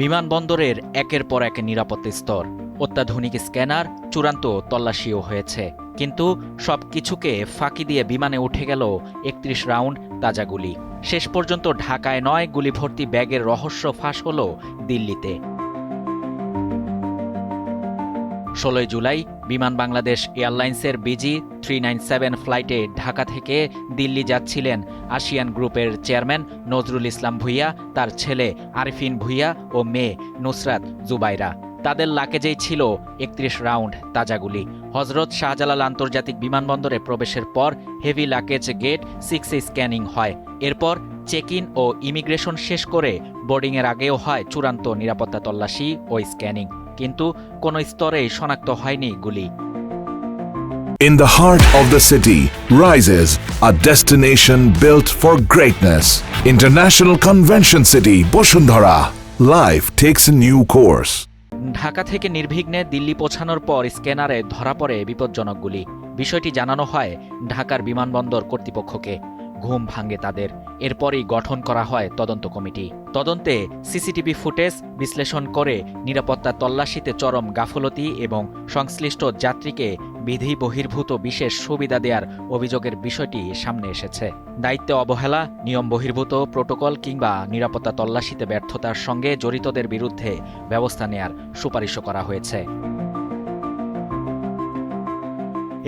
বিমানবন্দরের একের পর এক নিরাপত্তা স্তর, অত্যাধুনিক স্ক্যানার, চূড়ান্ত তল্লাশিও হয়েছে। কিন্তু সবকিছুকে ফাঁকি দিয়ে বিমানে উঠে গেল ৩১ রাউন্ড তাজা গুলি। শেষ পর্যন্ত ঢাকায় নয়, গুলিভর্তি ব্যাগের রহস্য ফাঁস হল দিল্লিতে। ১৬ জুলাই বিমান বাংলাদেশ এয়ারলাইন্সের BG397 ফ্লাইটে ঢাকা থেকে দিল্লি যাচ্ছিলেন আসিয়ান গ্রুপের চেয়ারম্যান নজরুল ইসলাম ভূঁইয়া, তার ছেলে আরিফিন ভূঁইয়া ও মেয়ে নুসরাত জুবাইরা। তাদের লাকেজেই ছিল ৩১ রাউন্ড তাজা গুলি। হজরত শাহজালাল আন্তর্জাতিক বিমানবন্দরে প্রবেশের পর হেভি লাকেজ গেট 6-এ স্ক্যানিং হয়। এরপর চেক ইন ও ইমিগ্রেশন শেষ করে বোর্ডিংয়ের আগেও হয় চূড়ান্ত নিরাপত্তা তল্লাশি ও স্ক্যানিং। কিন্তু কোনো স্তরেই শনাক্ত হয়নি গুলি। In the heart of the city rises a destination built for greatness. International Convention City, Bosundhara. Life takes a new course. Dhaka থেকে নির্বিঘ্নে দিল্লি পৌঁছানোর পর স্ক্যানারে ধরা পড়ে বিপজ্জনক গুলি। বিষয়টি জানানো হয় ঢাকার বিমানবন্দর কর্তৃপক্ষকে। ঘুম ভাঙে তাদের। এরপরই গঠন করা হয় তদন্ত কমিটি। তদন্তে সিসিটিভি ফুটেজ বিশ্লেষণ করে নিরাপত্তা তল্লাশিতে চরম গাফলতি এবং সংশ্লিষ্ট যাত্রীকে বিধি বহির্ভূত বিশেষ সুবিধা দেওয়ার অভিযোগের বিষয়টি সামনে এসেছে। দায়িত্বে অবহেলা, নিয়ম বহির্ভূত প্রোটোকল কিংবা নিরাপত্তা তল্লাশিতে ব্যর্থতার সঙ্গে জড়িতদের বিরুদ্ধে ব্যবস্থা নেয়ার সুপারিশও করা হয়েছে।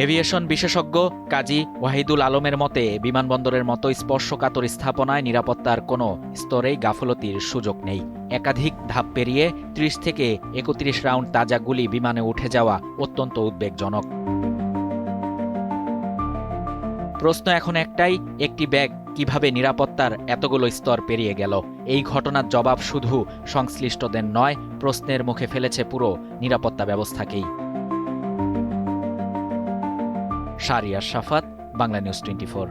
এভিয়েশন বিশেষজ্ঞ কাজী ওয়াহিদুল আলমের মতে, বিমানবন্দরের মতো স্পর্শকাতর স্থাপনায় নিরাপত্তার কোনো স্তরেই গাফলতির সুযোগ নেই। একাধিক ধাপ পেরিয়ে ৩০ থেকে ৩১ রাউন্ড তাজা গুলি বিমানে উঠে যাওয়া অত্যন্ত উদ্বেগজনক। প্রশ্ন এখন একটাই, একটি ব্যাগ কিভাবে নিরাপত্তার এতগুলো স্তর পেরিয়ে গেল? এই ঘটনার জবাব শুধু সংশ্লিষ্টদের নয়, প্রশ্নের মুখে ফেলেছে পুরো নিরাপত্তা ব্যবস্থাকেই। শাহরিয়ার শাফাত, বাংলা নিউজ 24।